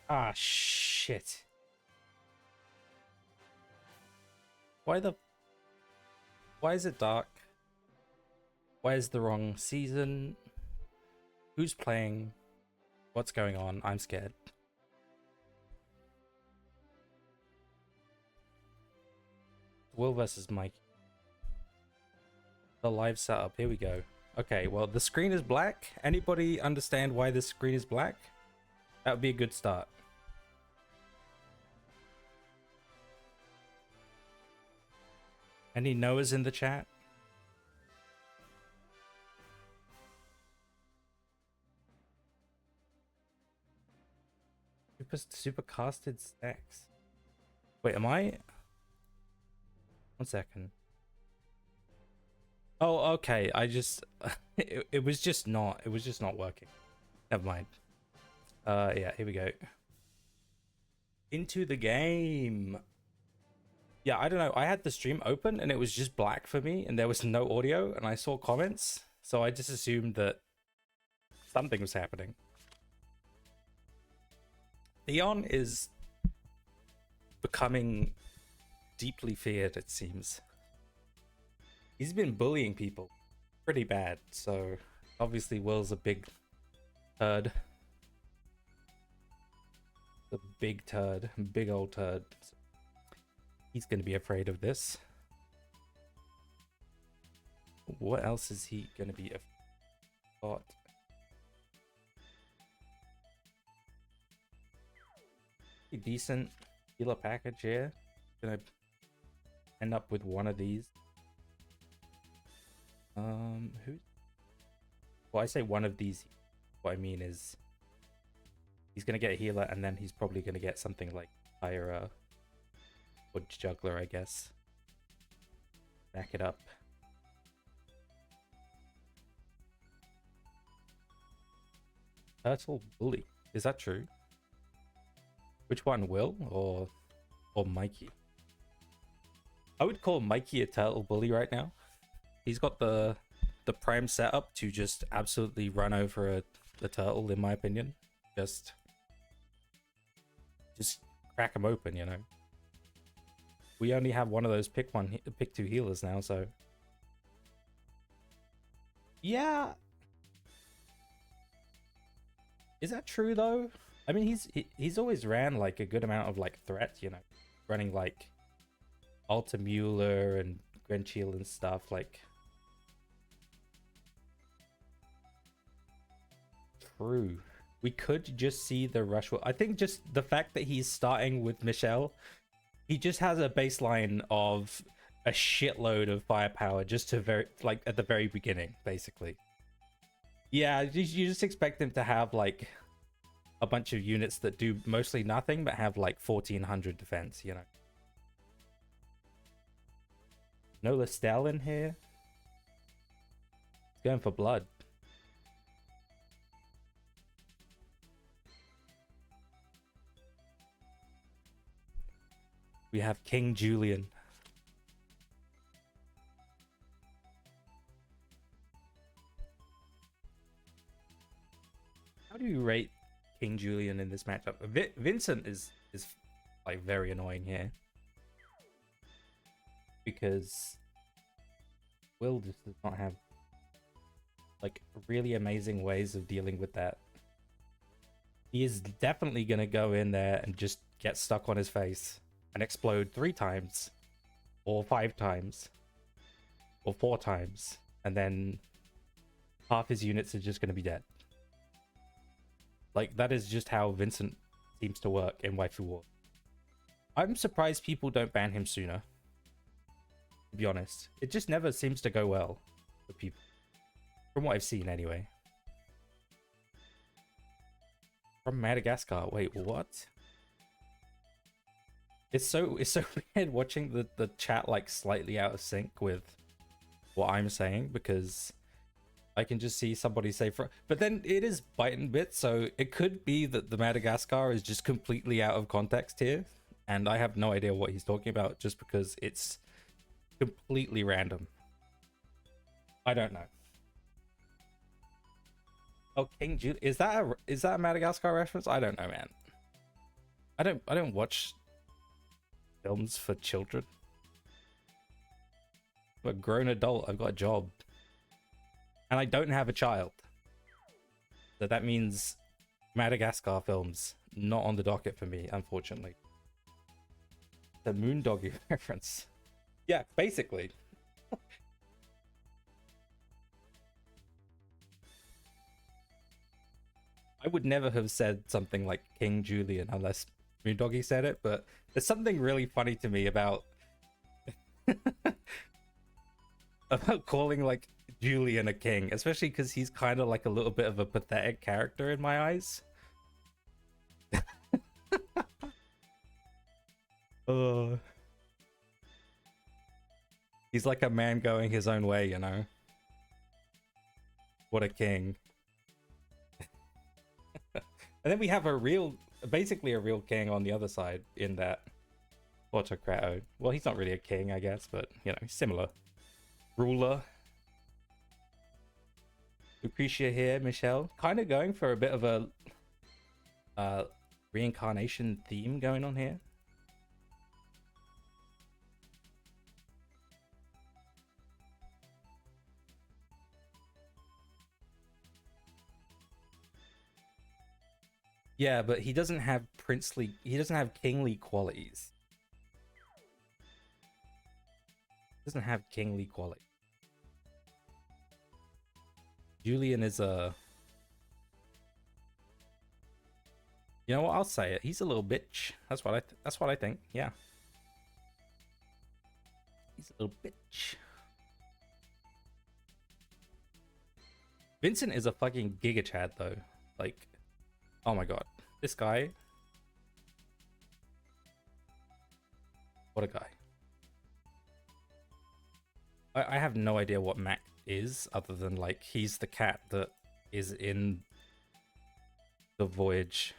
Ah, shit. Why the... Why is it dark? Why is the wrong season? Who's playing? What's going on? I'm scared. Will versus Mikey. The live setup. Here we go. Okay, well, the screen is black. Anybody understand why the screen is black? That would be a good start. Any Noahs in the chat? Super casted stacks. Wait, am I? 1 second. Oh, okay. I just it was just not working. Never mind. Yeah, here we go. Into the game. Yeah, I don't know. I had the stream open and it was just black for me and there was no audio and I saw comments, so I just assumed that something was happening. Theon is becoming deeply feared, it seems. He's been bullying people pretty bad, so obviously Will's a big turd. The big turd, big old turd. He's gonna be afraid of this. What else is he gonna be afraid of? Decent healer package here. Gonna end up with one of these. Who? Well, I say one of these. What I mean is, he's gonna get a healer, and then he's probably gonna get something like higher or juggler, I guess. Back it up. Turtle bully. Is that true? Which one, Will or Mikey? I would call Mikey a turtle bully right now. He's got the prime setup to just absolutely run over a turtle, in my opinion. Just crack him open, you know. We only have one of those pick two healers now, so yeah. Is that true though? I mean, he's always ran like a good amount of like threat, you know, running like Alta Mueller and Grenier and stuff. Like, true. We could just see the rush. I think just the fact that he's starting with Michelle, he just has a baseline of a shitload of firepower just to like at the very beginning, basically. Yeah, you just expect him to have like a bunch of units that do mostly nothing but have like 1400 defense, you know. No Lestel in here. He's going for blood. We have King Julian. How do you rate King Julian in this matchup? Vincent is like very annoying here because Will just does not have like really amazing ways of dealing with that. He is definitely gonna go in there and just get stuck on his face and explode 3 times or 5 times or 4 times, and then half his units are just gonna be dead. Like, that is just how Vincent seems to work in WaifuWars. I'm surprised people don't ban him sooner, to be honest. It just never seems to go well for people, from what I've seen anyway. From Madagascar. Wait, what? It's so weird watching the chat like slightly out of sync with what I'm saying, because I can just see somebody say but then it is Byte and Bit, so it could be that the Madagascar is just completely out of context here, and I have no idea what he's talking about just because it's completely random. I don't know. Oh, King Julian, is that a Madagascar reference? I don't know, man. I don't watch films for children. I'm a grown adult. I've got a job. And I don't have a child. So that means Madagascar films not on the docket for me, unfortunately. The Moondoggy reference. Yeah, basically. I would never have said something like King Julian unless Moondoggy said it, but there's something really funny to me about about calling like Julian a king, especially because he's kind of like a little bit of a pathetic character in my eyes. He's like a man going his own way, you know? What a king. And then we have a real, basically a real king on the other side in that Autocrato. Well, he's not really a king, I guess, but, you know, similar. Ruler. Lucretia here, Michelle. Kind of going for a bit of a reincarnation theme going on here. Yeah, but he doesn't have princely, he doesn't have kingly qualities. He doesn't have kingly quality. Julian is a... You know what? I'll say it. He's a little bitch. That's what I think. Yeah. He's a little bitch. Vincent is a fucking giga chad though. Like, oh my god. This guy. What a guy. I have no idea what Mac is other than like he's the cat that is in the voyage.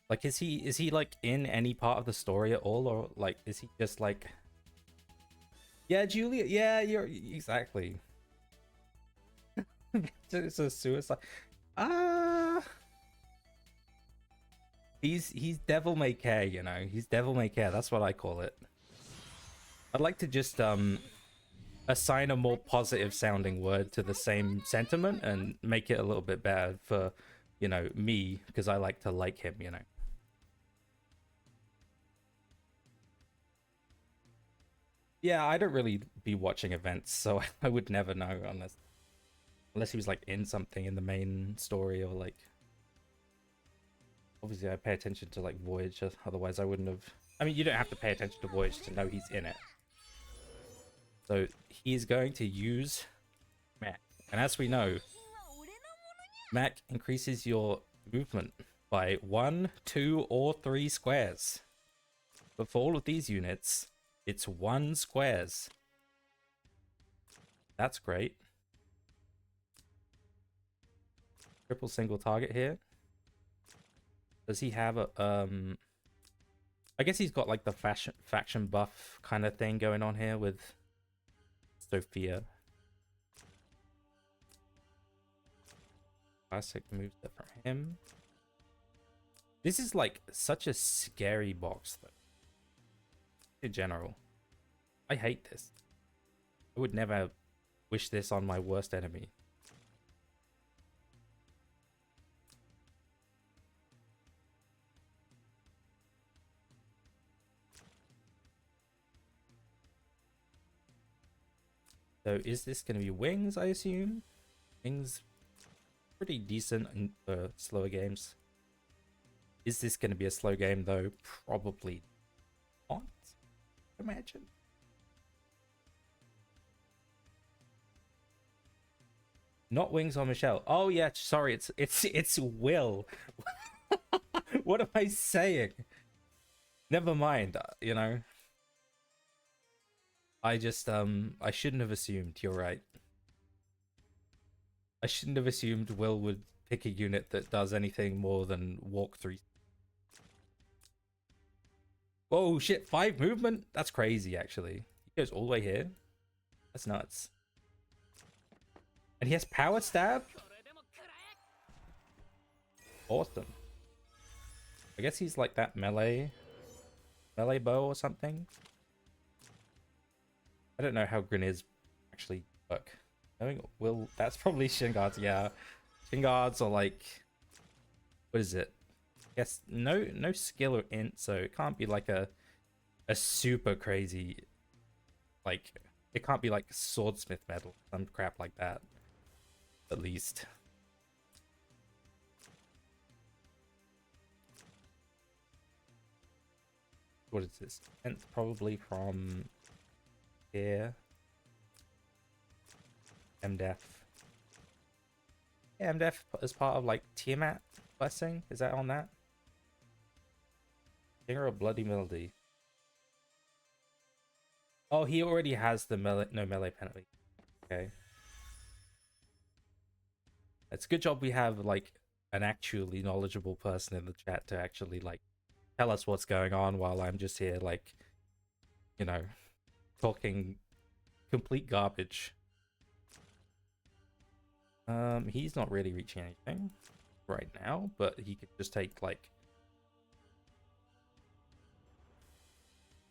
Like, is he like in any part of the story at all, or like is he just like, yeah, Julia, yeah, you're exactly. It's a suicide. He's devil may care, you know. He's devil may care. That's what I call it. I'd like to just assign a more positive sounding word to the same sentiment and make it a little bit better for, you know, me, because I like to like him, you know. Yeah, I don't really be watching events, so I would never know unless he was like in something in the main story, or like, obviously I pay attention to like Voyage, otherwise I wouldn't have. I mean, you don't have to pay attention to Voyage to know he's in it. So he's going to use Mac, and as we know, Mac increases your movement by 1, 2, or 3 squares. But for all of these units, it's 1 squares. That's great. Triple single target here. Does he have a I guess he's got like the faction buff kind of thing going on here with Sophia. Classic moves that from him. This is like such a scary box though. In general. I hate this. I would never wish this on my worst enemy. So is this going to be Wings, I assume? Wings, pretty decent in slower games. Is this going to be a slow game though? Probably not, imagine. Not Wings on Michelle. Oh yeah, sorry, it's Will. What am I saying? Never mind, you know. I just I shouldn't have assumed, you're right. I shouldn't have assumed Will would pick a unit that does anything more than walk 3. Whoa, shit, 5 movement? That's crazy, actually. He goes all the way here. That's nuts. And he has power stab? Awesome. I guess he's like that melee bow or something. I don't know how Grenier's actually work. Knowing will that's probably shin guards. Yeah, shin guards are like, what is it? I guess no skill or int, so it can't be like a super crazy, like it can't be like swordsmith metal, some crap like that, at least. What is this? Int probably from here. MDef. Yeah, MDef is part of like Tiamat blessing. Is that on that? Singer of Bloody Melody. Oh, he already has the melee penalty. Okay. It's a good job we have like an actually knowledgeable person in the chat to actually like tell us what's going on while I'm just here like, you know, talking complete garbage. He's not really reaching anything right now, but he could just take like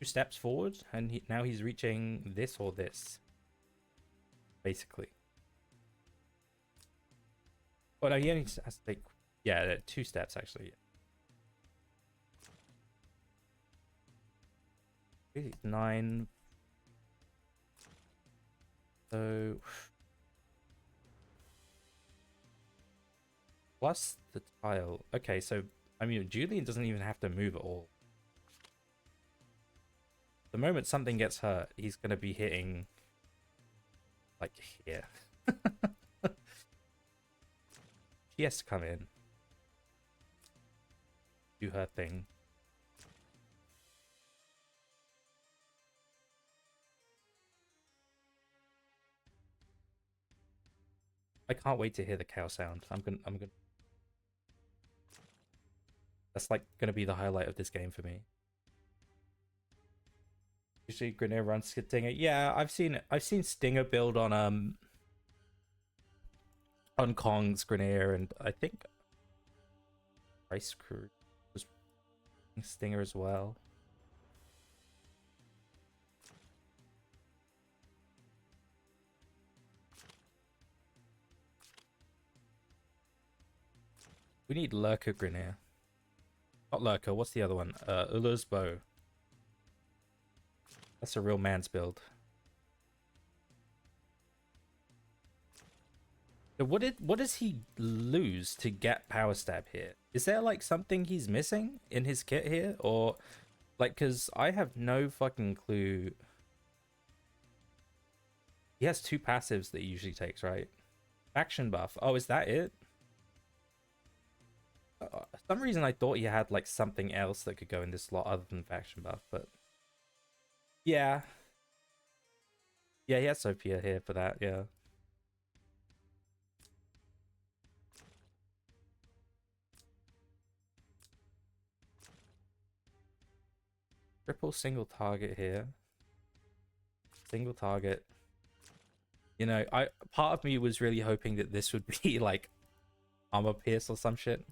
2 steps forward, and now he's reaching this or this, basically. Oh no, he only has to take, yeah, 2 steps actually. Yeah. 9. So plus the tile. Okay, so I mean, Julian doesn't even have to move at all. The moment something gets hurt, he's gonna be hitting like here. She has to come in, do her thing. I can't wait to hear the cow sound. I'm gonna. That's like gonna be the highlight of this game for me. Usually Grenier runs Stinger. Yeah, I've seen Stinger build on Kong's Grenier, and I think Ice Crew was Stinger as well. We need Lurker Grenier. Not Lurker, what's the other one? Ulur's Bow. That's a real man's build. So what does he lose to get Power Stab here? Is there like something he's missing in his kit here? Or like, cause I have no fucking clue. He has 2 passives that he usually takes, right? Faction buff. Oh, is that it? Some reason I thought he had like something else that could go in this slot other than faction buff, but yeah. Yeah, he has Sophia here for that, yeah. Triple single target here. Single target. You know, part of me was really hoping that this would be like armor pierce or some shit.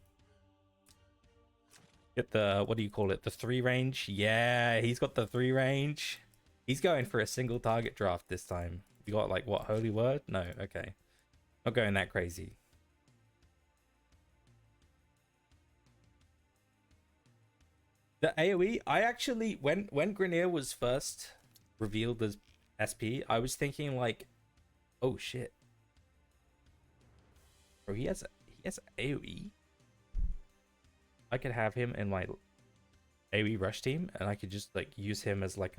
Get the, what do you call it? The 3 range? Yeah, he's got the 3 range. He's going for a single target draft this time. You got like what, Holy Word? No, okay. Not going that crazy. The AoE, I actually, when Grenier was first revealed as SP, I was thinking like, oh shit. Bro, he has AoE. I could have him in my AoE rush team, and I could just like use him as like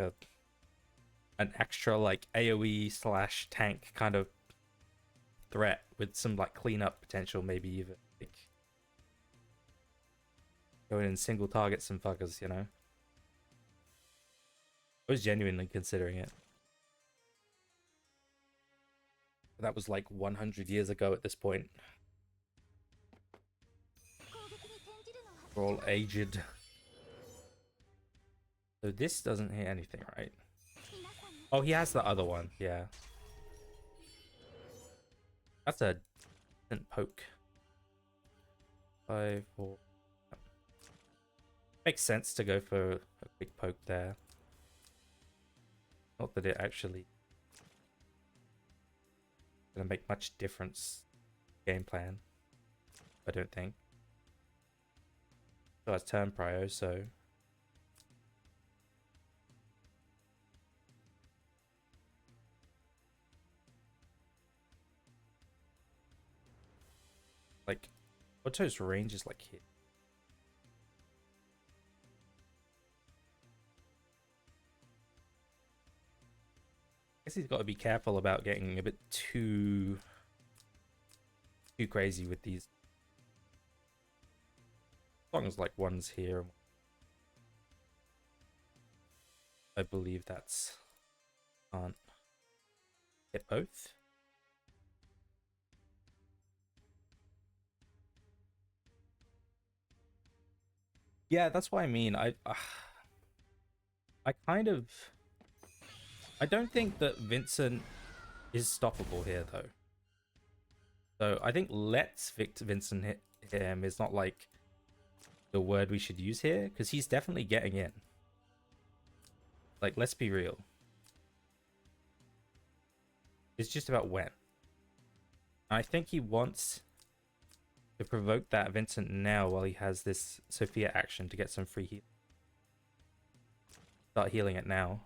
an extra like AoE / tank kind of threat with some like cleanup potential, maybe even like go in and single target some fuckers, you know. I was genuinely considering it. But that was like 100 years ago at this point. We're all aged. So this doesn't hit anything, right? Oh, he has the other one, yeah. That's a decent poke. 5, 4. Makes sense to go for a quick poke there. Not that it actually gonna make much difference game plan, I don't think. So it's turn prio, so like Otto's range is like hit. I guess he's got to be careful about getting a bit too crazy with these. As long as like one's here, I believe that's can't hit both. Yeah, that's what I mean. I kind of, I don't think that Vincent is stoppable here though. So I think let's Vincent hit him is not like the word we should use here, because he's definitely getting in. Like, let's be real. It's just about when. I think he wants to provoke that Vincent now while he has this Sophia action to get some free heal. Start healing it now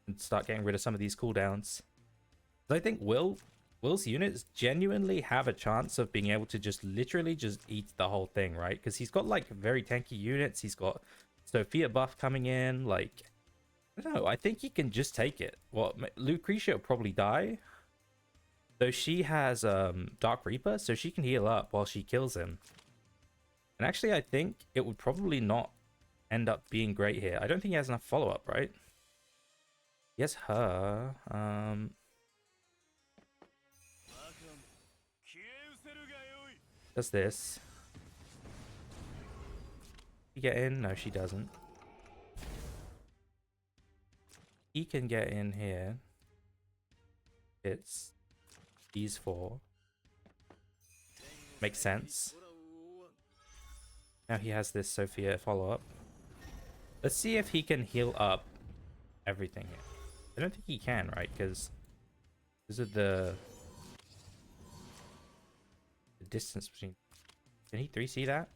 and start getting rid of some of these cooldowns. I think Will's units genuinely have a chance of being able to just literally just eat the whole thing, right? Because he's got like very tanky units. He's got Sophia buff coming in. Like, I don't know. I think he can just take it. Well, Lucretia will probably die. Though she has Dark Reaper, so she can heal up while she kills him. And actually, I think it would probably not end up being great here. I don't think he has enough follow-up, right? He has her. Does this. She get in? No, she doesn't. He can get in here. It's these four. Makes sense. Now he has this Sophia follow-up. Let's see if he can heal up everything here. I don't think he can, right? Because these are the distance between. Can he 3C that?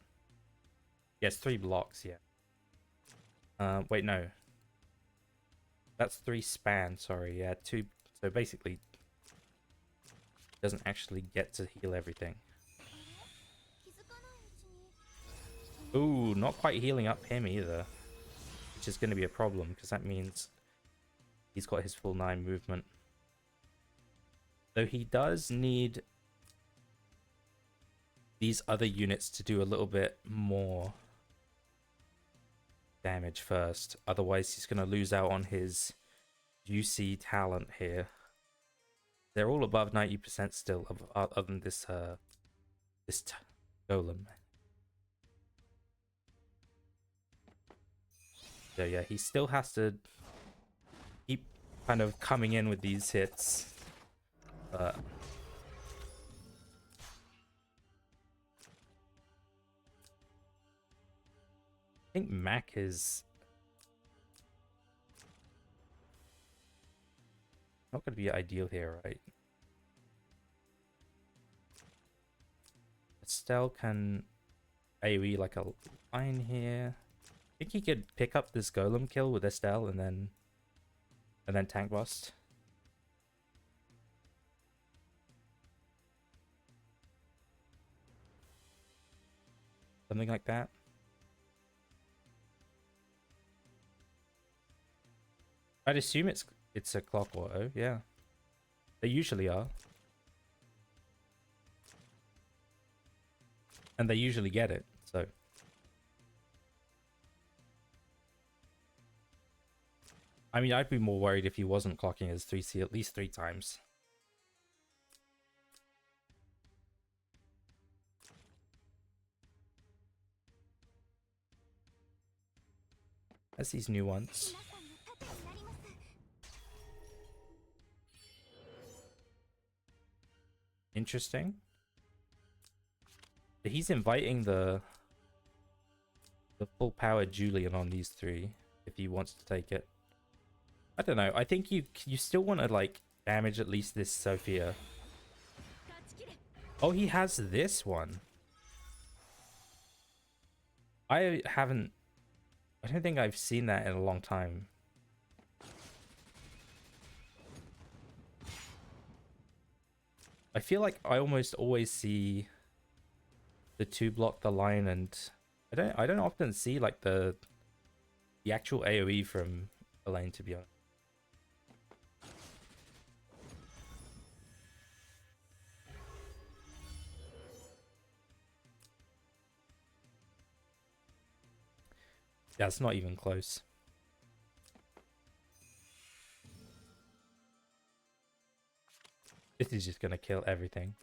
Yes, 3 blocks, yeah. Wait, no. That's 3 span, sorry, yeah, 2. So basically, doesn't actually get to heal everything. Ooh, not quite healing up him either. Which is going to be a problem, because that means he's got his full 9 movement. Though he does need these other units to do a little bit more damage first. Otherwise, he's going to lose out on his UC talent here. They're all above 90% still, other than this golem. So yeah, he still has to keep kind of coming in with these hits. I think Mac is not going to be ideal here, right? Estelle can AoE like a line here. I think he could pick up this golem kill with Estelle and then tank bust. Something like that. I'd assume it's a clock auto, yeah. They usually are. And they usually get it, so. I mean, I'd be more worried if he wasn't clocking his 3C at least 3 times. That's these new ones. Interesting. He's inviting the the full power Julian on these three if he wants to take it. I don't know. I think you still want to like damage at least this Sophia. Oh, he has this one. I don't think I've seen that in a long time. I feel like I almost always see the 2-block the line, and I don't often see like the actual AoE from Elaine, to be honest. Yeah, it's not even close. This is just gonna kill everything.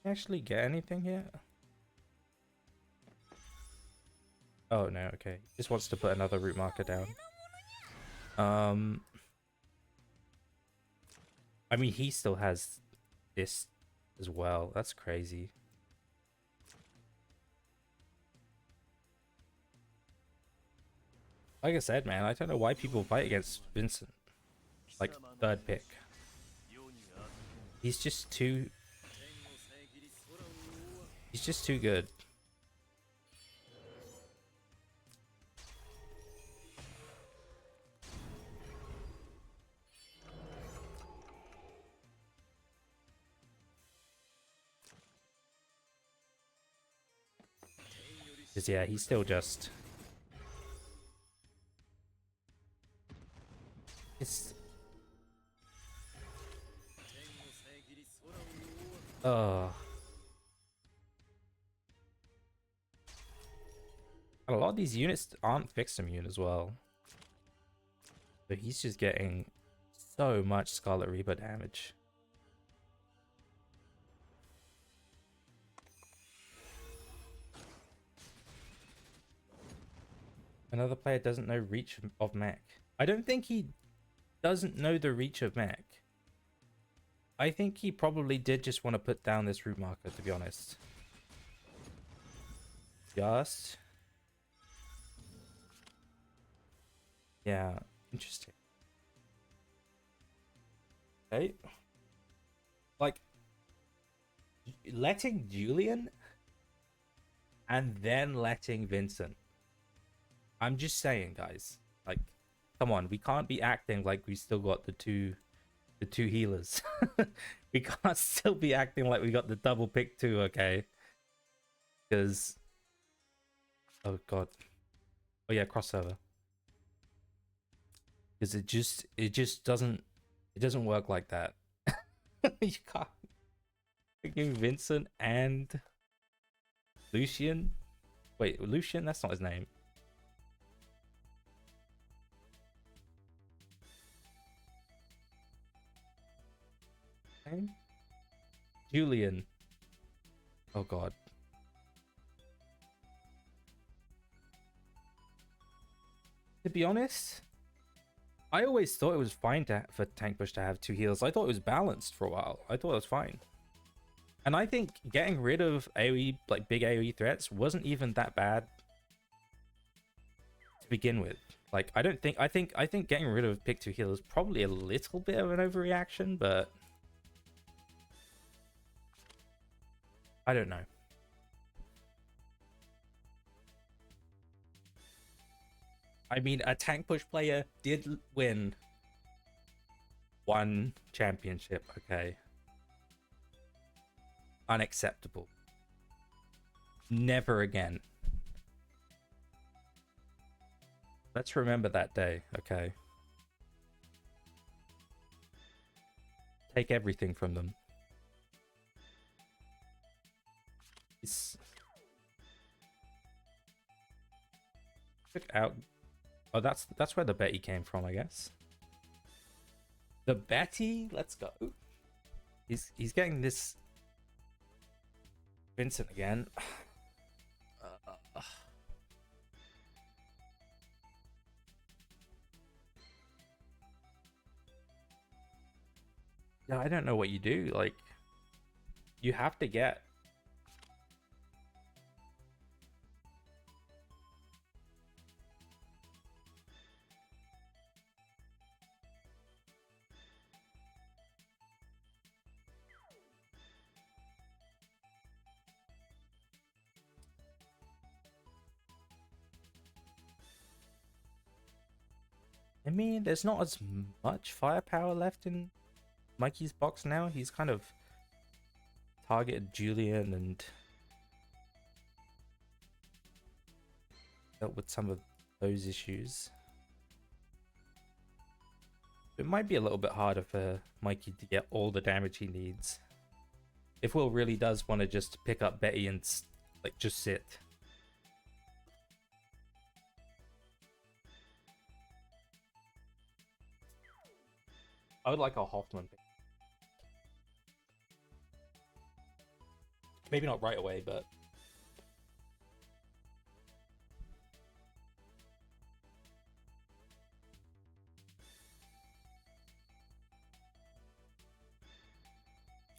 Actually get anything here? Oh no, okay. Just wants to put another route marker down. I mean, he still has this as well. That's crazy. Like I said, man, I don't know why people fight against Vincent. Like, third pick. He's just too... He's just too good. Because, yeah, he's still just... It's... A lot of these units aren't fixed immune as well. So he's just getting so much Scarlet Reaper damage. Another player doesn't know reach of mech. I don't think he doesn't know the reach of mech. I think he probably did just want to put down this route marker, to be honest. Just... Yeah, interesting. Okay. Like, letting Julian and then letting Vincent. I'm just saying, guys. Like, come on, we can't be acting like we still got the two healers. We can't still be acting like we got the double pick too, okay? Because, oh god, oh yeah, crossover. Because it just doesn't work like that. You can't give Vincent and Lucian. Wait, Lucian? That's not his name. Julian. Oh god. To be honest, I always thought it was fine for tank push to have two heals. I thought it was balanced for a while. I thought it was fine. And I think getting rid of AoE, like big AoE threats, wasn't even that bad to begin with. Like, I think getting rid of pick 2 heal is probably a little bit of an overreaction, but I don't know. I mean, a tank push player did win one championship, okay? Unacceptable. Never again. Let's remember that day, okay? Take everything from them. Took out... Oh, that's where the Betty came from, I guess. The Betty, let's go. He's getting this Vincent again. Yeah, I don't know what you do. Like, you have to get. I mean, there's not as much firepower left in Mikey's box now. He's kind of targeted Julian and dealt with some of those issues. It might be a little bit harder for Mikey to get all the damage he needs. If Will really does want to just pick up Betty and like just sit. I would like a Hoffman pick. Maybe not right away, but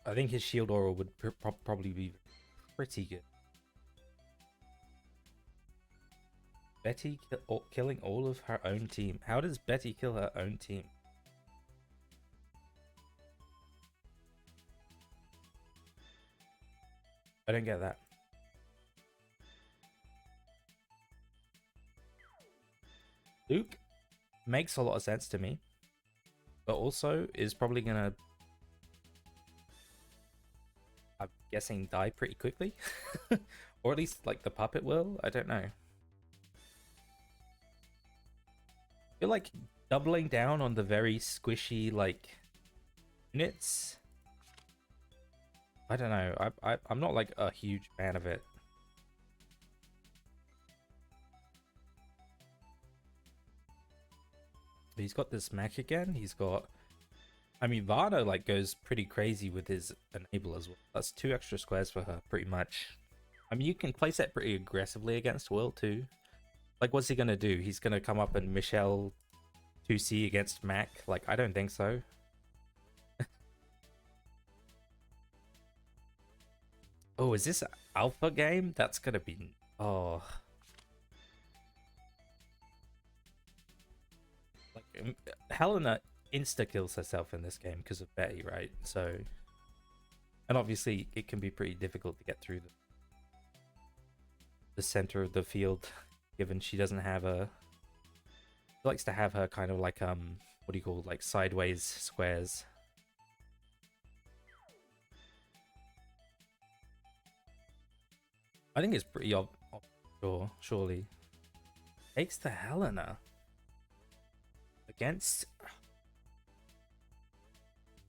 I think his shield aura would probably be pretty good. Betty killing all of her own team. How does Betty kill her own team? I don't get that. Luke makes a lot of sense to me, but also is probably gonna, I'm guessing, die pretty quickly. Or at least like the puppet will. I don't know. I feel like doubling down on the very squishy like units. I don't know. I'm not like a huge fan of it. But he's got this mech again. He's got. I mean, Vano like goes pretty crazy with his enable as well. That's 2 extra squares for her, pretty much. I mean, you can place that pretty aggressively against Will too. Like, what's he gonna do? He's gonna come up and Michelle 2C against Mac? Like, I don't think so. Oh, is this an alpha game? That's gonna be... Oh. Like, Helena insta-kills herself in this game because of Betty, right? So... And obviously, it can be pretty difficult to get through the center of the field, given she doesn't have a... She likes to have her kind of like, what do you call, like, sideways squares. I think it's pretty sure, surely. Takes the Helena. Against...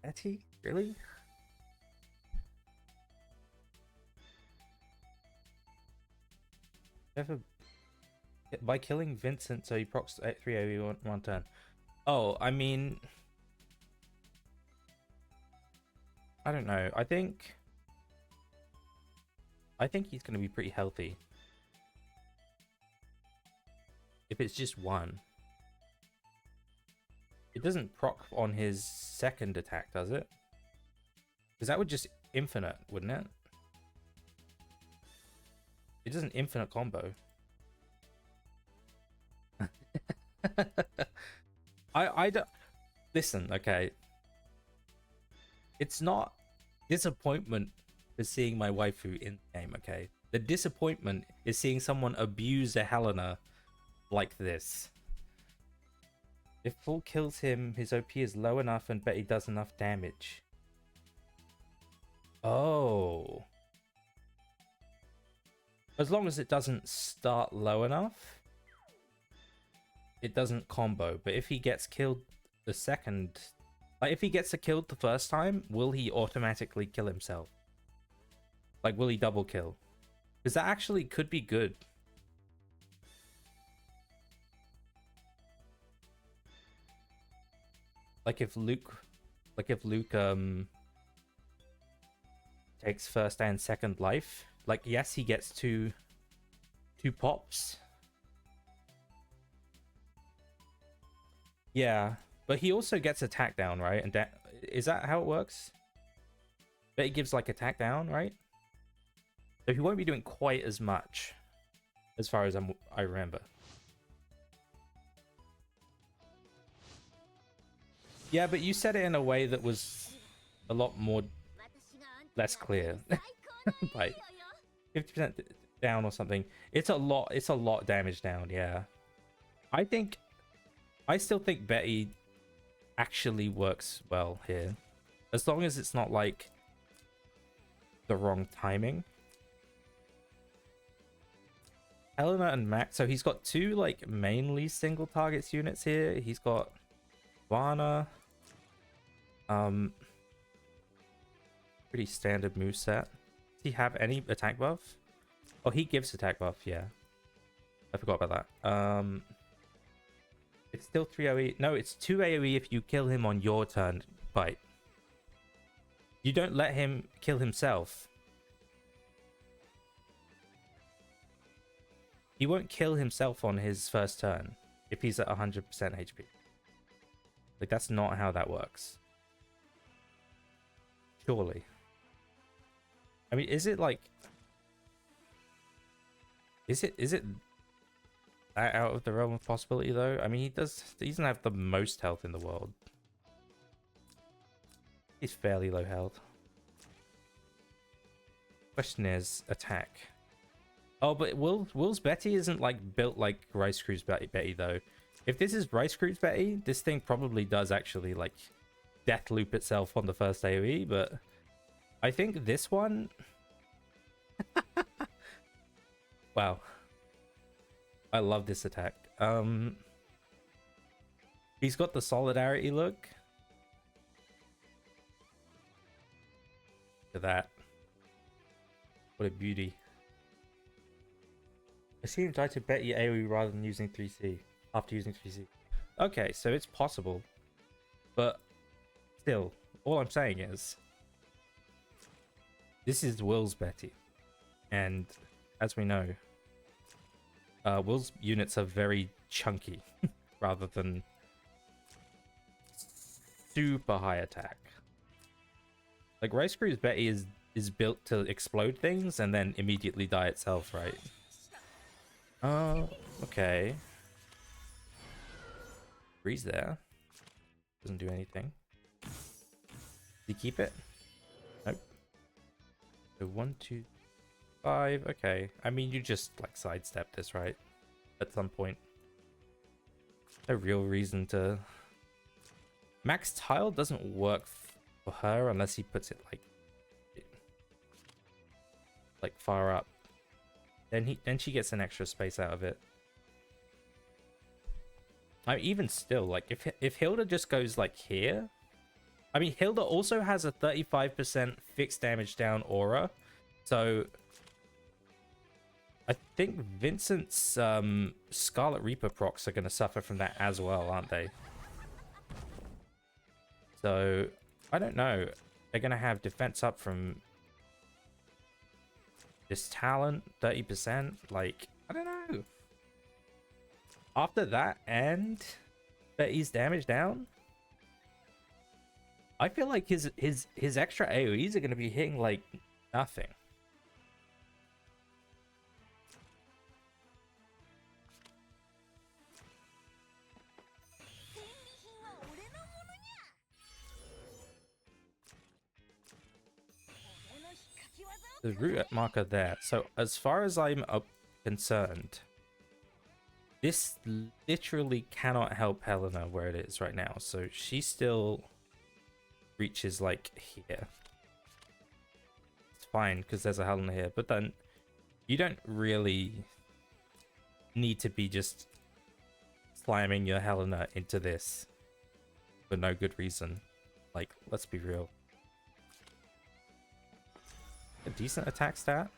Betty? Really? Ever... By killing Vincent, so he procs 3 AoE one turn. Oh, I mean... I don't know. I think he's going to be pretty healthy. If it's just one. It doesn't proc on his second attack, does it? Because that would just infinite, wouldn't it? It does an infinite combo. I don't... Listen, okay. It's not disappointment for seeing my waifu in the game, okay? The disappointment is seeing someone abuse a Helena like this. If full kills him, his OP is low enough and Betty does enough damage. Oh. As long as it doesn't start low enough, it doesn't combo. But if he gets killed the second... Like, if he gets killed the first time, will he automatically kill himself? Like, will he double kill? Because that actually could be good. like if Luke takes first and second life, like yes, he gets two pops. Yeah, but he also gets attack down, right? And is that how it works? But it gives like attack down, right? So he won't be doing quite as much, as far as I remember. Yeah, but you said it in a way that was a lot more less clear. Like 50% down or something. It's a lot damage down, yeah. I still think Betty actually works well here. As long as it's not like the wrong timing. Helena and Max, so he's got two like mainly single targets units here. He's got Vana. Pretty standard moveset. Does he have any attack buff? Oh, he gives attack buff, yeah. I forgot about that. It's still 3 AoE. No, it's 2 AoE if you kill him on your turn, bite. You don't let him kill himself. He won't kill himself on his first turn if he's at 100% HP. Like, that's not how that works. Surely. I mean, is it like... Is it out of the realm of possibility, though? I mean, he doesn't have the most health in the world. He's fairly low health. Question is, attack. Oh, but Will's Betty isn't like built like Rice Crew's Betty though. If this is Rice Crew's Betty, this thing probably does actually like death loop itself on the first AoE, but I think this one... Wow. I love this attack. He's got the solidarity look. Look at that. What a beauty. I seem to to bet you AoE rather than using 3C after using 3C. Okay, so it's possible. But still, all I'm saying is this is Will's Betty. And as we know, Will's units are very chunky rather than super high attack. Like Rice Crew's Betty is built to explode things and then immediately die itself, right? Oh, okay. Breeze there. Doesn't do anything. Did he keep it? Nope. So 1, 2, 5. Okay. I mean, you just like sidestep this, right? At some point. No real reason to... Max Tile doesn't work for her unless he puts it like far up. Then she gets an extra space out of it. I mean, even still, like if Hilda just goes like here, I mean Hilda also has a 35% fixed damage down aura, so I think Vincent's Scarlet Reaper procs are going to suffer from that as well, aren't they? So I don't know. They're going to have defense up from this talent, 30%. Like, I don't know. After that and Betty's damage down, I feel like his extra AoEs are going to be hitting like nothing. The route marker there. So as far as I'm concerned, this literally cannot help Helena where it is right now. So she still reaches like here. It's fine because there's a Helena here, but then you don't really need to be just slamming your Helena into this for no good reason. Like, let's be real. A decent attack stat.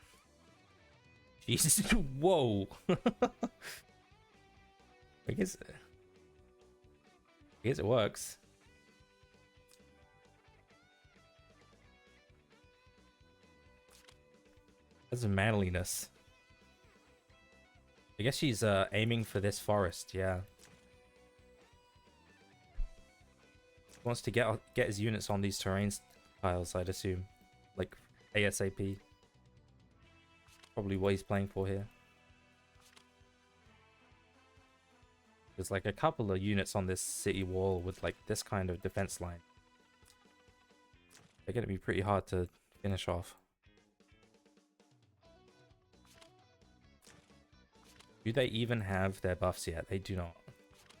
Jesus, whoa! I guess it works. That's a manliness. I guess she's aiming for this forest, yeah. Wants to get his units on these terrain tiles, I'd assume. Like ASAP. Probably what he's playing for here. There's like a couple of units on this city wall with like this kind of defense line. They're going to be pretty hard to finish off. Do they even have their buffs yet? They do not.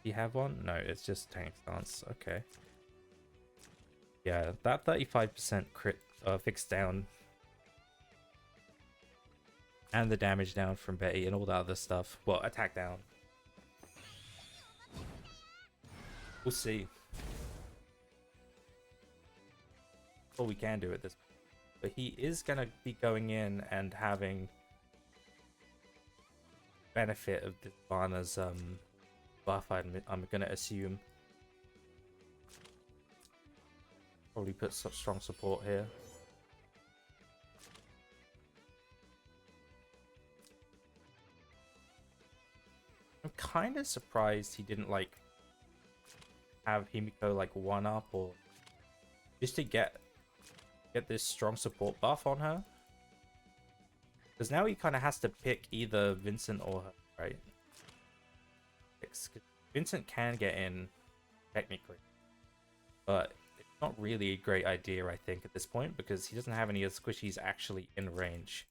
Do you have one? No, it's just tank stance. Okay. Yeah, that 35% crit fixed down. And the damage down from Betty and all that other stuff. Well, attack down. We'll see. All we can do at this point. But he is going to be going in and having benefit of the Varna's buff, I'm going to assume. Probably put such strong support here. I'm kind of surprised he didn't like have Himiko like one up or just to get this strong support buff on her. Because now he kind of has to pick either Vincent or her, right? Vincent can get in technically, but it's not really a great idea, I think, at this point, because he doesn't have any of the squishies actually in range.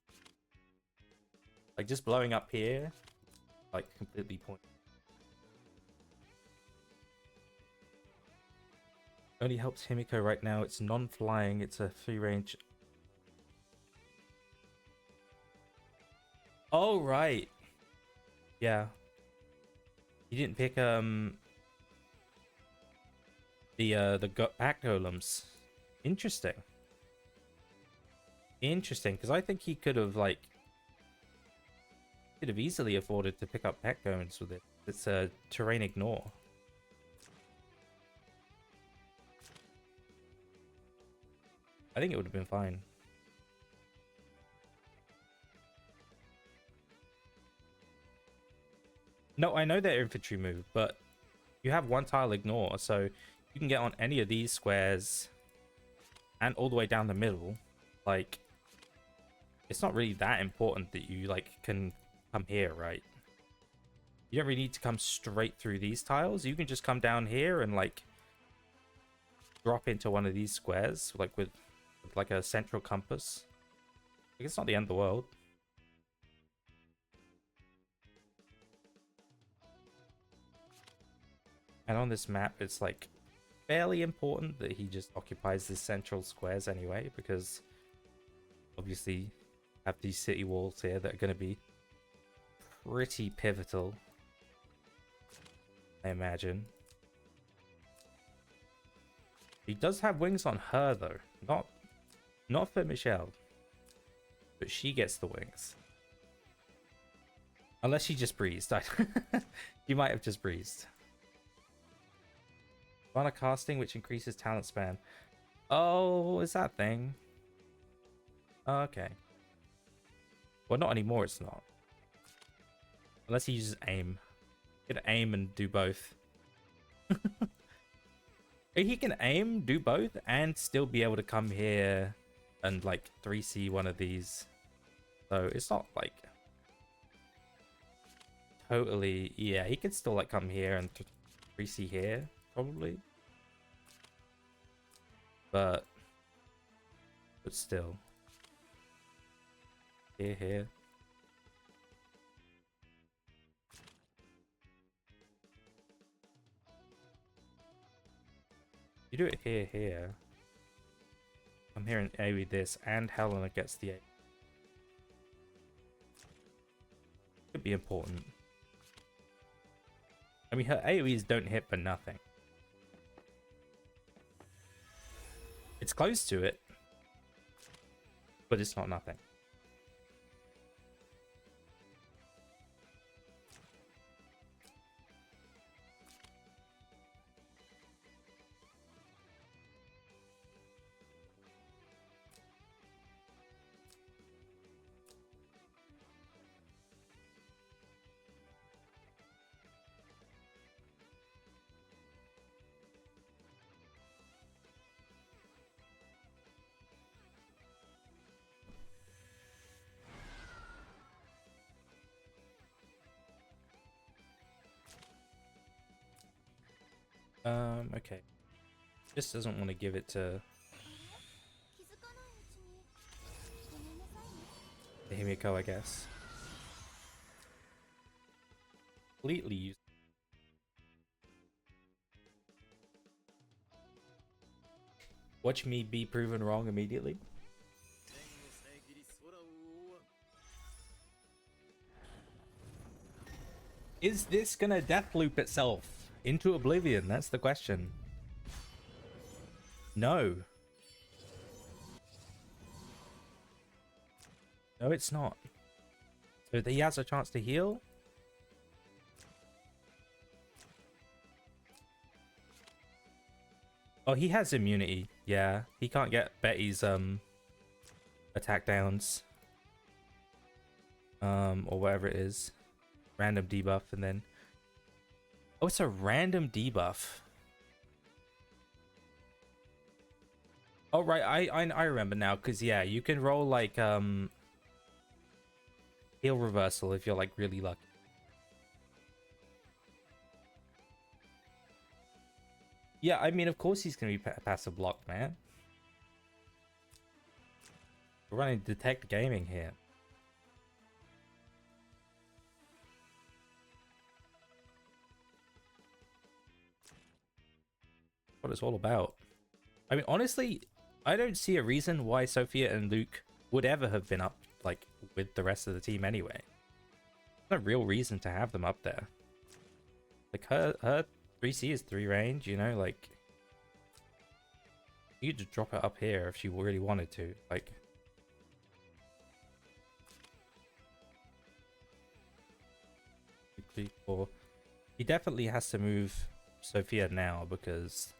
Like, just blowing up here, like, completely pointless. Only helps Himiko right now. It's non-flying. It's a free range. Oh, right. Yeah. You didn't pick the back golems. Interesting. Interesting, because I think he could have easily afforded to pick up back golems with it. It's a terrain ignore. I think it would have been fine. No, I know their infantry move, but you have one tile ignore, so you can get on any of these squares and all the way down the middle. Like, it's not really that important that you like can come here, right? You don't really need to come straight through these tiles. You can just come down here and like drop into one of these squares, like with like a central compass. Like, it's not the end of the world. And on this map, it's like fairly important that he just occupies the central squares anyway, because obviously have these city walls here that are going to be pretty pivotal, I imagine. He does have wings on her though, not for Michelle, but she gets the wings. Unless she just breezed. You might have just breezed. Mana casting, which increases talent span. Oh, is that thing? Okay. Well, not anymore, it's not. Unless he uses aim. He can aim and do both. He can aim, do both, and still be able to come here and like 3C one of these. So it's not like totally, yeah, he could still like come here and 3C here, probably. But still. Here. You do it here. I'm here in A with this, and Helena gets the A. Could be important. I mean, her AoEs don't hit for nothing. It's close to it, but it's not nothing. Okay. Just doesn't want to give it to Himiko, I guess. Completely used. Watch me be proven wrong immediately. Is this gonna death loop itself into oblivion? That's the question. No. No, it's not. So he has a chance to heal. Oh, he has immunity. Yeah, he can't get Betty's attack downs. Or whatever it is. Random debuff, and then oh, it's a random debuff. Oh right, I remember now, because yeah, you can roll like heal reversal if you're like really lucky. Yeah, I mean, of course he's gonna be passive blocked, man. We're running Detect Gaming here. What it's all about. I mean, honestly, I don't see a reason why Sophia and Luke would ever have been up like with the rest of the team anyway. There's no real reason to have them up there. Like her 3C is 3 range, you know, like you could just drop it up here if she really wanted to, like. He definitely has to move Sophia now, because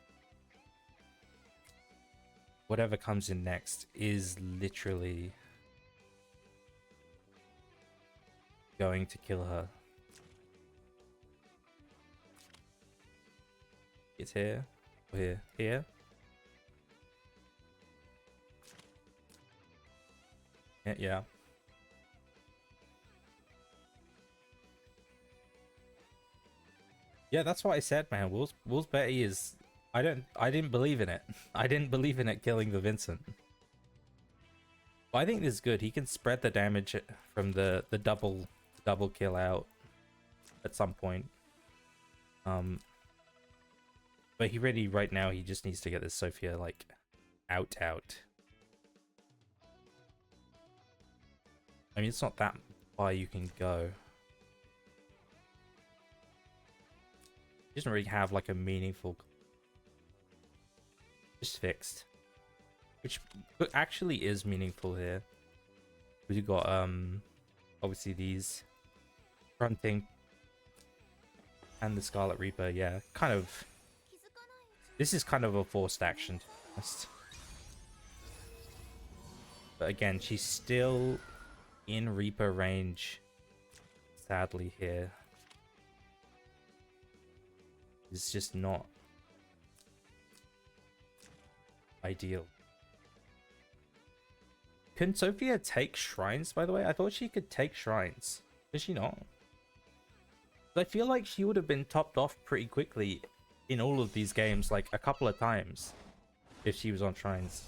whatever comes in next is literally going to kill her. It's here. Or here. Here. Yeah. Yeah, that's what I said, man. Will's Betty is... I didn't believe in it. I didn't believe in it killing the Vincent. But I think this is good. He can spread the damage from the double kill out at some point. But he really, right now, he just needs to get this Sophia, like, out. I mean, it's not that far you can go. He doesn't really have, like, a meaningful... Just fixed. Which actually is meaningful here. We've got, obviously these... Fronting. And the Scarlet Reaper, yeah. Kind of... This is kind of a forced action, to be honest. But again, she's still in Reaper range. Sadly here. It's just not ideal. Can Sophia take shrines, by the way? I thought she could take shrines. Does she not? I feel like she would have been topped off pretty quickly in all of these games, like a couple of times, if she was on shrines.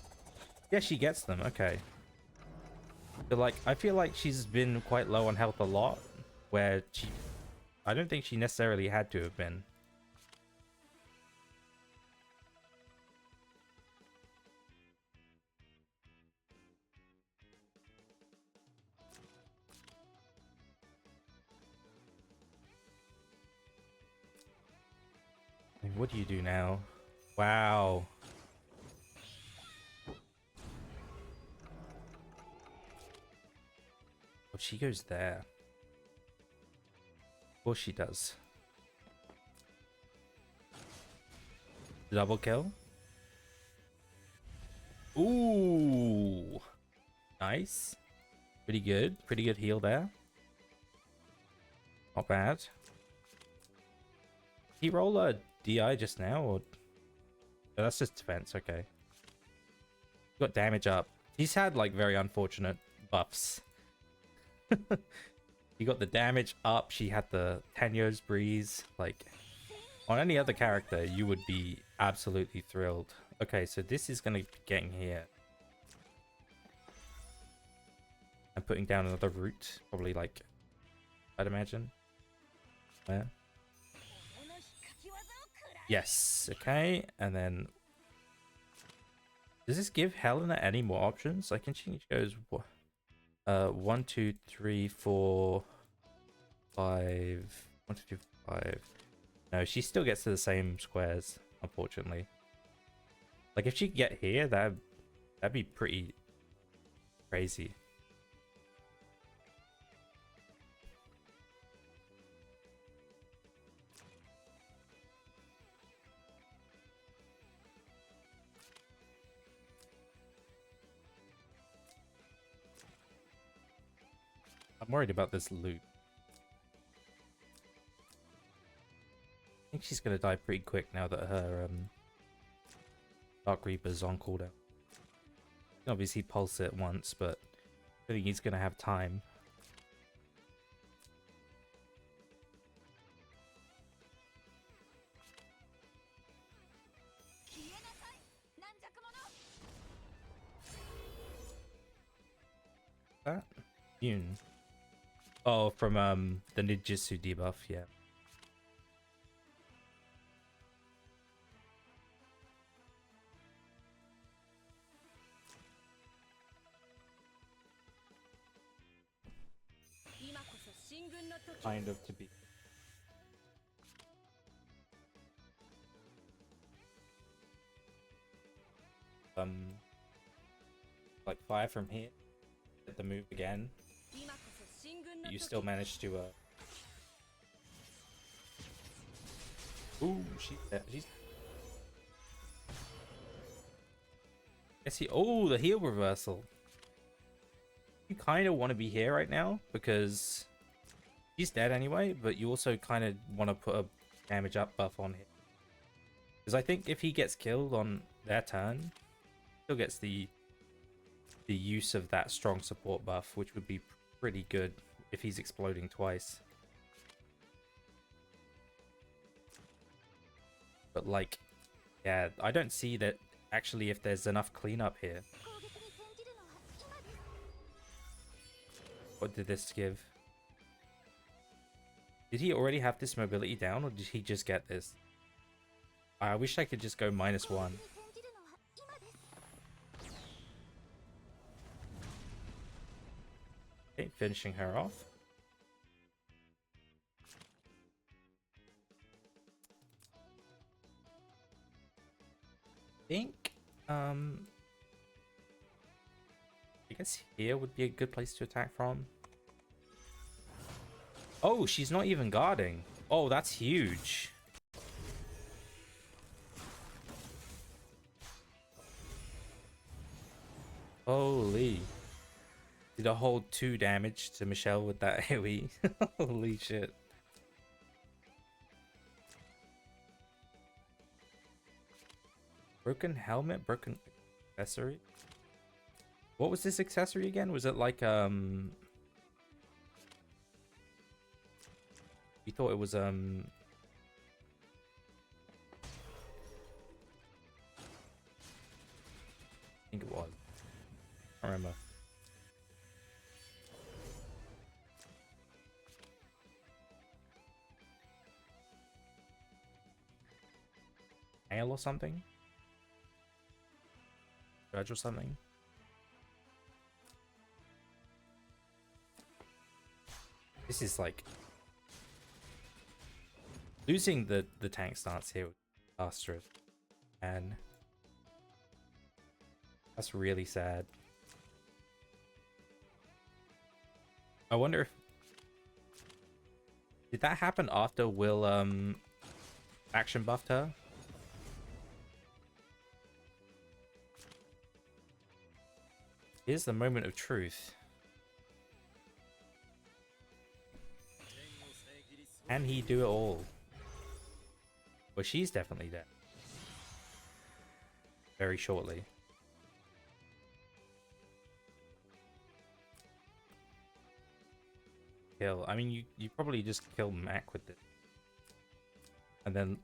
Yeah, she gets them, okay. But like, I feel like she's been quite low on health a lot, where I don't think she necessarily had to have been. I mean, what do you do now? Wow. Oh, she goes there. Of course she does. Double kill. Ooh. Nice. Pretty good. Pretty good heal there. Not bad. Did he roll a DI just now, or... Oh, that's just defense, okay. Got damage up. He's had, like, very unfortunate buffs. He got the damage up, she had the Tanyo's Breeze, like, On any other character, you would be absolutely thrilled. Okay, so this is going to be getting here. And putting down another root. Probably like, I'd imagine. Where? Yes, okay. And then... Does this give Helena any more options? I can change goes... 1, 2, 3, 4, 5... 1, 2, 3, 5... No, she still gets to the same squares, unfortunately. Like, if she could get here, that'd be pretty crazy. I'm worried about this loot. I think she's gonna die pretty quick now that her Dark Reaper's on cooldown. You can obviously pulse it once, but I think he's gonna have time. That? Yoon. Oh, from the Ninjutsu debuff, yeah. Kind of to be. Like 5 from here. Get the move again. You still managed to Ooh, she's Yes, oh, the heal reversal. You kind of want to be here right now because he's dead anyway, but you also kind of want to put a damage up buff on him. Because I think if he gets killed on their turn, still gets the use of that strong support buff, which would be pretty good if he's exploding twice. But like, yeah, I don't see that actually if there's enough cleanup here. What did this give? Did he already have this mobility down, or did he just get this? I wish I could just go -1. Okay, finishing her off. I think, I guess here would be a good place to attack from. Oh, she's not even guarding. Oh, that's huge. Holy. Did a whole 2 damage to Michelle with that AoE. Holy shit. Broken helmet, broken accessory. What was this accessory again? Was it like we thought it was I think it was. I don't remember. Nail or something? Judge or something? This is like losing the tank stance here with Astrid, and that's really sad. I wonder if did that happen after Will action buffed her? Here's the moment of truth. Can he do it all? Well, she's definitely dead. Very shortly. Kill. I mean, you probably just kill Mac with it. And then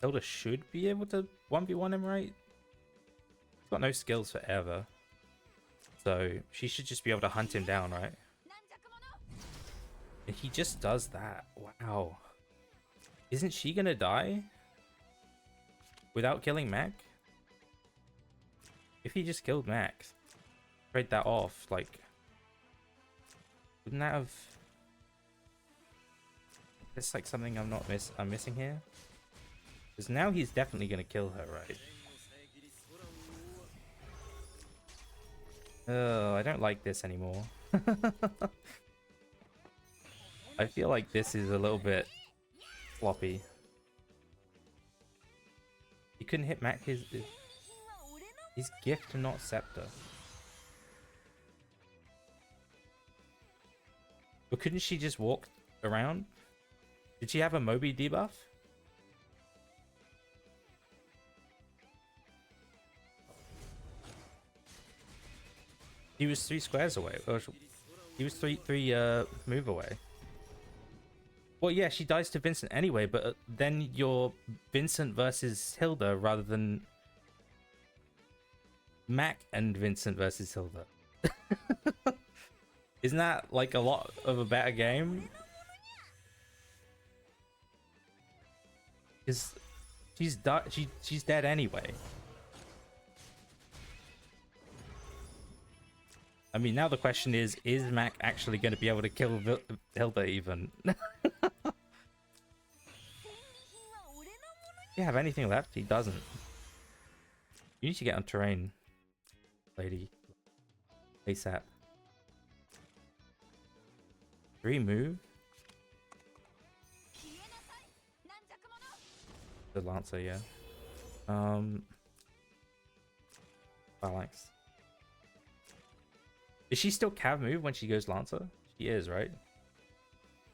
Hilda should be able to 1v1 him, right? He's got no skills forever. So she should just be able to hunt him down, right? And he just does that. Wow. Isn't she gonna die without killing Mac? If he just killed Mac, trade that off, like, wouldn't that have... It's like something I'm missing here. Because now he's definitely gonna kill her, right? Oh, I don't like this anymore. I feel like this is a little bit floppy. You couldn't hit Mac his gift, not scepter. But couldn't she just walk around? Did she have a Moby debuff? He was 3 squares away. Or he was three move away. Well, yeah, she dies to Vincent anyway, but then you're Vincent versus Hilda rather than Mac and Vincent versus Hilda. Isn't that like a lot of a better game? Because she's dead anyway. I mean, now the question is Mac actually going to be able to kill Hilda even? You have anything left? He doesn't. You need to get on terrain, lady. ASAP. 3 move? The Lancer, yeah. Phalanx. Is she still cav move when she goes Lancer? She is, right?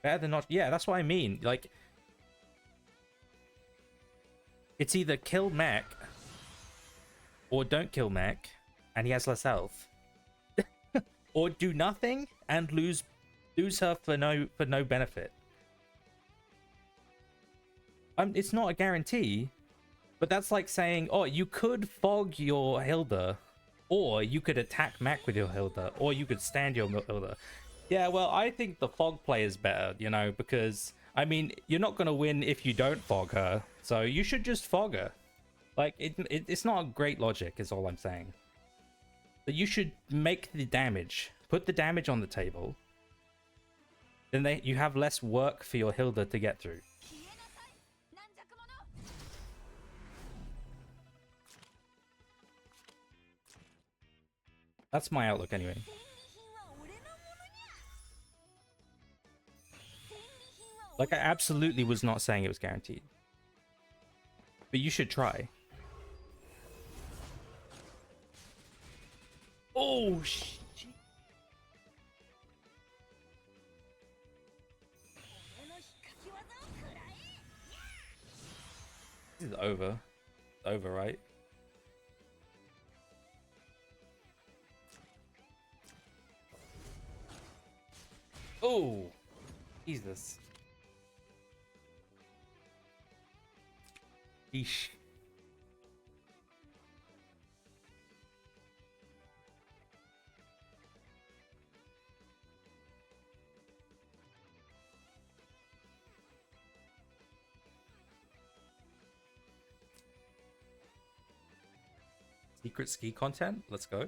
Better than not. Yeah, that's what I mean. Like, it's either kill Mac or don't kill Mac and he has less health. Or do nothing and lose her for no benefit. It's not a guarantee, but that's like saying, oh, you could fog your Hilda, or you could attack Mac with your Hilda, or you could stand your Hilda. Yeah, well, I think the fog play is better, you know, because, I mean, you're not going to win if you don't fog her, so you should just fog her. Like, it's not a great logic, is all I'm saying. But you should make the damage, put the damage on the table, then you have less work for your Hilda to get through. That's my outlook anyway. Like, I absolutely was not saying it was guaranteed. But you should try. Oh, shit. This is over. It's over, right? Oh, Jesus. Eesh. Secret ski content? Let's go.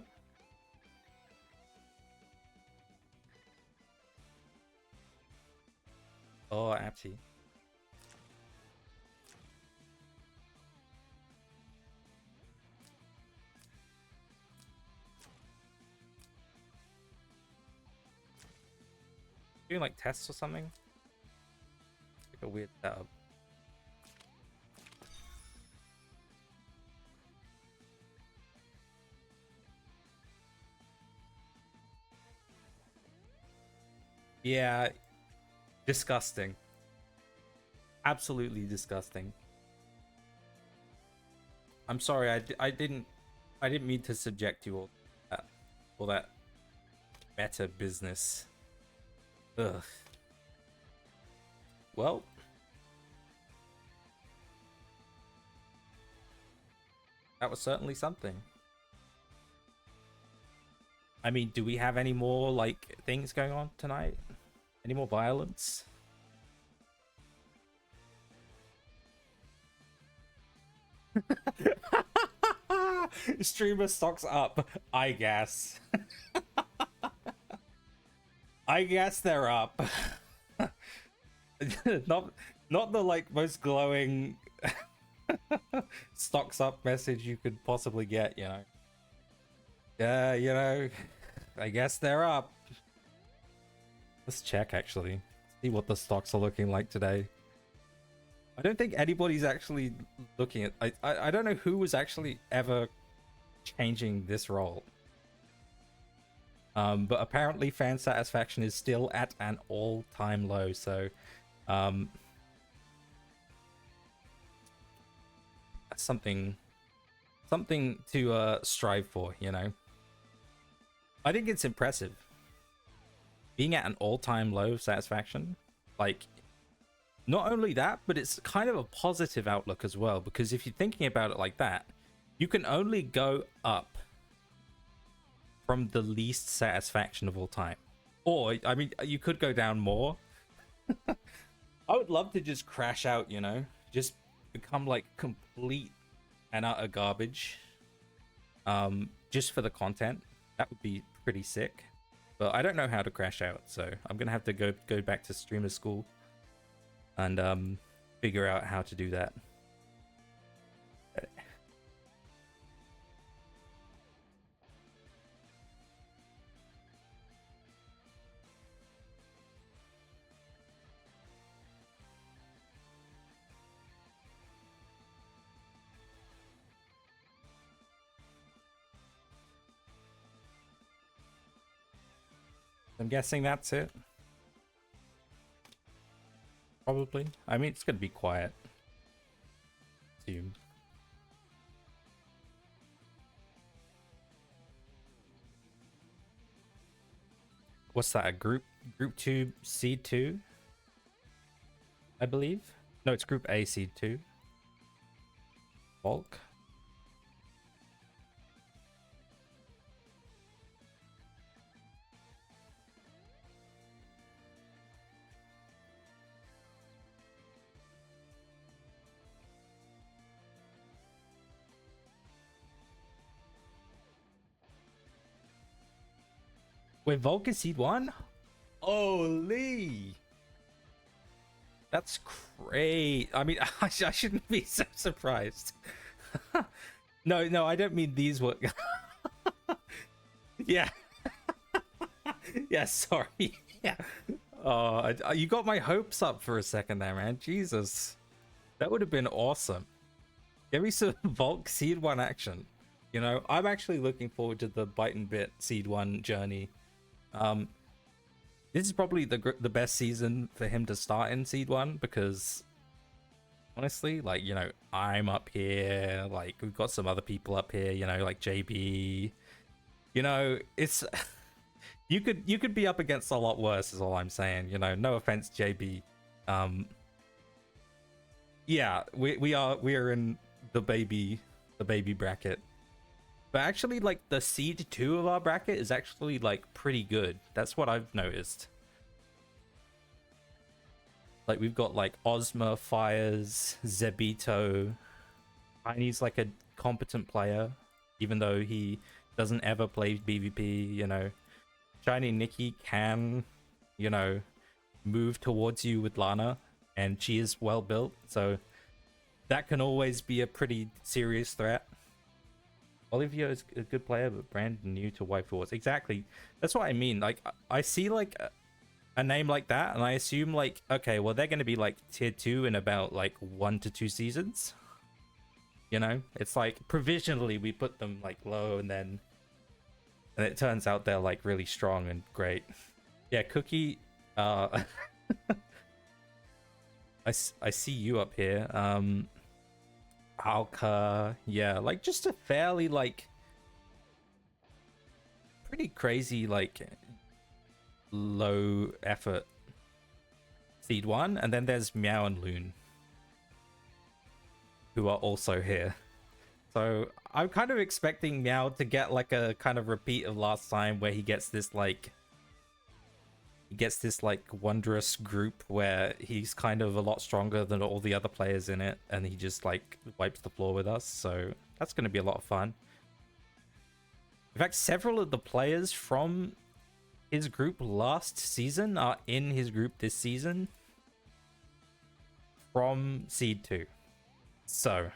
Oh, Apty. Doing like tests or something? Like a weird setup. Yeah, disgusting. Absolutely disgusting. I'm sorry, I didn't mean to subject you all that meta business. Ugh. Well, That was certainly something. I mean, do we have any more like things going on tonight? Any more violence? Streamer stocks up, I guess. I guess they're up. not the like most glowing stocks up message you could possibly get, you know. Yeah, you know, I guess they're up. Let's check actually. See what the stocks are looking like today. I don't think anybody's actually looking at I don't know who was actually ever changing this role. But apparently fan satisfaction is still at an all-time low, so that's something to strive for, you know. I think it's impressive being at an all-time low of satisfaction. Like, not only that, but it's kind of a positive outlook as well, because if you're thinking about it like that, you can only go up from the least satisfaction of all time. Or, I mean, you could go down more. I would love to just crash out, you know, just become like complete and utter garbage, just for the content. That would be pretty sick. But I don't know how to crash out, so I'm gonna have to go back to streamer school and figure out how to do that. I'm guessing that's it. Probably. I mean, it's gonna be quiet. Assume. What's that? A group 2 seed 2? I believe. No, it's group A seed 2. Bulk. Wait, Volk is seed 1? Holy! That's great. I mean, I shouldn't be so surprised. No, I don't mean these were... Yeah. Yeah, sorry. Yeah. Oh, you got my hopes up for a second there, man. Jesus. That would have been awesome. Give me some Volk seed 1 action. You know, I'm actually looking forward to the Bite and Bit seed 1 journey. This is probably the best season for him to start in seed 1, because honestly, like, you know, I'm up here, like we've got some other people up here, you know, like JB, you know, it's you could be up against a lot worse is all I'm saying, you know. No offense, JB. Yeah, we are in the baby bracket. But actually, like, the seed 2 of our bracket is actually, like, pretty good. That's what I've noticed. Like, we've got, like, Ozma, Fires, Zebito. Tiny's, like, a competent player, even though he doesn't ever play PvP, you know. Shiny Nikki can, you know, move towards you with Lana, and she is well built, so that can always be a pretty serious threat. Olivia is a good player, but brand new to WaifuWars. Exactly. That's what I mean. Like, I see, like, a name like that, and I assume, like, okay, well, they're going to be, like, tier 2 in about, like, 1 to 2 seasons. You know? It's like, provisionally, we put them, like, low, and then... And it turns out they're, like, really strong and great. Yeah, Cookie, I see you up here. Alka, yeah, like, just a fairly, like, pretty crazy, like, low effort seed 1, and then there's Meow and Loon, who are also here. So I'm kind of expecting Meow to get like a kind of repeat of last time where he gets this like wondrous group where he's kind of a lot stronger than all the other players in it, and he just like wipes the floor with us. So that's going to be a lot of fun. In fact, several of the players from his group last season are in his group this season from Seed 2. So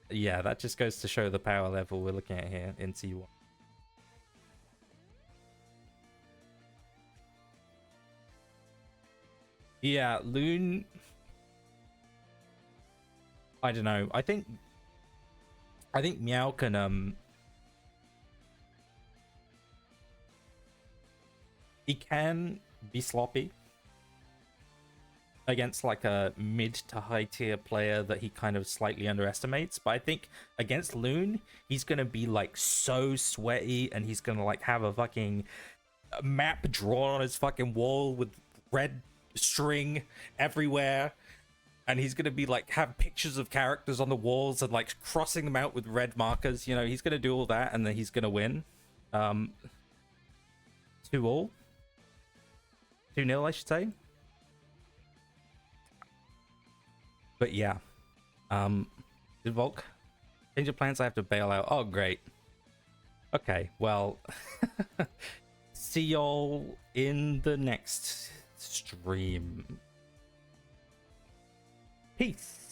yeah, that just goes to show the power level we're looking at here in C1. Yeah, Loon, I don't know. I think Meow can he can be sloppy against like a mid to high tier player that he kind of slightly underestimates, but I think against Loon he's gonna be like so sweaty, and he's gonna like have a fucking map drawn on his fucking wall with red string everywhere, and he's gonna be like have pictures of characters on the walls and like crossing them out with red markers. You know, he's gonna do all that, and then he's gonna win. 2-all, 2-0 I should say. But yeah, did Volk change your plans? I have to bail out. Oh great. Okay, well see y'all in the next stream. Peace.